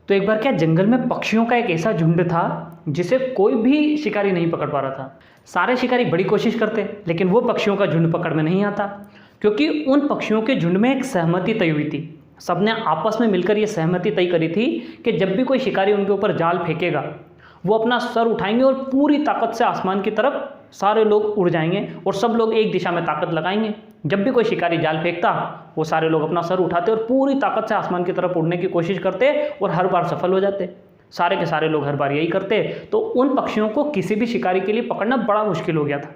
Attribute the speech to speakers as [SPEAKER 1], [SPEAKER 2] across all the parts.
[SPEAKER 1] तो एक बार क्या जंगल में पक्षियों का एक ऐसा झुंड था जिसे कोई भी शिकारी नहीं पकड़ पा रहा था। सारे शिकारी बड़ी कोशिश करते लेकिन वो पक्षियों का झुंड पकड़ में नहीं आता, क्योंकि उन पक्षियों के झुंड में एक सहमति तय हुई थी। सबने आपस में मिलकर ये सहमति तय करी थी कि जब भी कोई शिकारी उनके ऊपर जाल फेंकेगा वो अपना सर उठाएंगे और पूरी ताकत से आसमान की तरफ सारे लोग उड़ जाएंगे और सब लोग एक दिशा में ताकत लगाएंगे। जब भी कोई शिकारी जाल फेंकता वो सारे लोग अपना सर उठाते और पूरी ताकत से आसमान की तरफ उड़ने की कोशिश करते और हर बार सफल हो जाते। सारे के सारे लोग हर बार यही करते, तो उन पक्षियों को किसी भी शिकारी के लिए पकड़ना बड़ा मुश्किल हो गया था।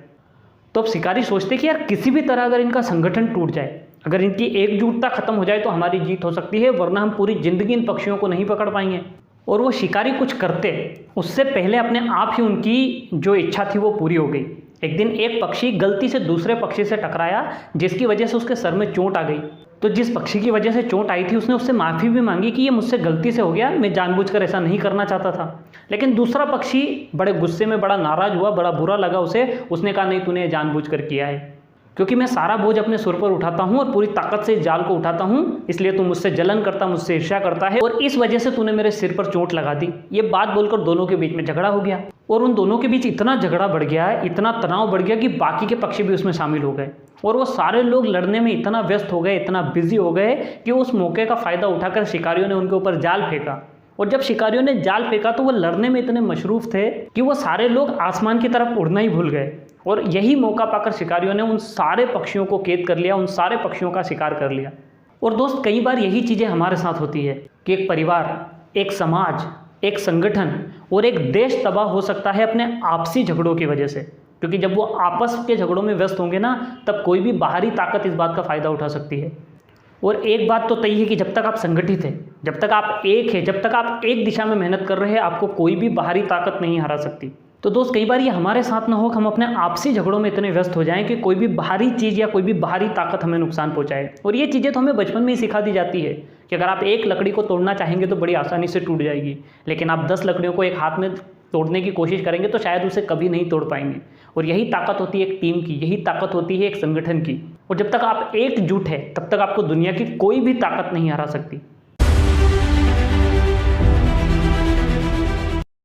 [SPEAKER 1] तो अब शिकारी सोचते कि यार किसी भी तरह अगर इनका संगठन टूट जाए, अगर इनकी एकजुटता खत्म हो जाए तो हमारी जीत हो सकती है, वरना हम पूरी जिंदगी इन पक्षियों को नहीं पकड़ पाएंगे। और वो शिकारी कुछ करते उससे पहले अपने आप ही उनकी जो इच्छा थी वो पूरी हो गई। एक दिन एक पक्षी गलती से दूसरे पक्षी से टकराया, जिसकी वजह से उसके सर में चोट आ गई। तो जिस पक्षी की वजह से चोट आई थी उसने उससे माफ़ी भी मांगी कि ये मुझसे गलती से हो गया, मैं जानबूझकर ऐसा नहीं करना चाहता था। लेकिन दूसरा पक्षी बड़े गुस्से में बड़ा नाराज़ हुआ, बड़ा बुरा लगा उसे। उसने कहा नहीं, तूने जानबूझकर किया है, क्योंकि मैं सारा बोझ अपने सिर पर उठाता हूँ और पूरी ताकत से इस जाल को उठाता हूँ, इसलिए तू मुझसे जलन करता, मुझसे ईर्ष्या करता है और इस वजह से तूने मेरे सिर पर चोट लगा दी। ये बात बोलकर दोनों के बीच में झगड़ा हो गया और उन दोनों के बीच इतना झगड़ा बढ़ गया, इतना तनाव बढ़ गया कि बाकी के पक्षी भी उसमें शामिल हो गए और वो सारे लोग लड़ने में इतना व्यस्त हो गए, इतना बिजी हो गए कि उस मौके का फ़ायदा उठाकर शिकारियों ने उनके ऊपर जाल फेंका। और जब शिकारियों ने जाल फेंका तो वो लड़ने में इतने मशरूफ़ थे कि वो सारे लोग आसमान की तरफ उड़ना ही भूल गए। और यही मौका पाकर शिकारियों ने उन सारे पक्षियों को कैद कर लिया, उन सारे पक्षियों का शिकार कर लिया। और दोस्त, कई बार यही चीज़ें हमारे साथ होती है कि एक परिवार, एक समाज, एक संगठन और एक देश तबाह हो सकता है अपने आपसी झगड़ों की वजह से, क्योंकि जब वो आपस के झगड़ों में व्यस्त होंगे ना, तब कोई भी बाहरी ताकत इस बात का फ़ायदा उठा सकती है। और एक बात तो तय है कि जब तक आप संगठित हैं, जब तक आप एक हैं, जब तक आप एक दिशा में मेहनत कर रहे हैं, आपको कोई भी बाहरी ताकत नहीं हरा सकती। तो दोस्त, कई बार ये हमारे साथ ना हो कि हम अपने आपसी झगड़ों में इतने व्यस्त हो जाएं कि कोई भी बाहरी चीज़ या कोई भी बाहरी ताकत हमें नुकसान पहुंचाए। और ये चीज़ें तो हमें बचपन में ही सिखा दी जाती है कि अगर आप एक लकड़ी को तोड़ना चाहेंगे तो बड़ी आसानी से टूट जाएगी, लेकिन आप 10 लकड़ियों को एक हाथ में तोड़ने की कोशिश करेंगे तो शायद उसे कभी नहीं तोड़ पाएंगे। और यही ताकत होती है एक टीम की, यही ताकत होती है एक संगठन की। और जब तक आप एकजुट है तब तक आपको दुनिया की कोई भी ताकत नहीं हरा सकती।